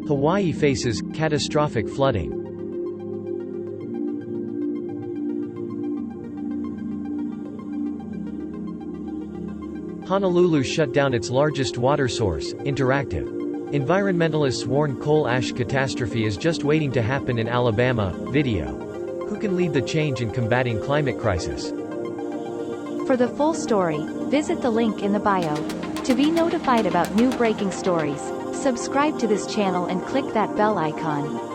Hawaii faces catastrophic flooding. Honolulu shut down its largest water source, Interactive. Environmentalists warn coal ash catastrophe is just waiting to happen in Alabama. Video. Who can lead the change in combating climate crisis? For the full story, visit the link in the bio. To be notified about new breaking stories, subscribe to this channel and click that bell icon.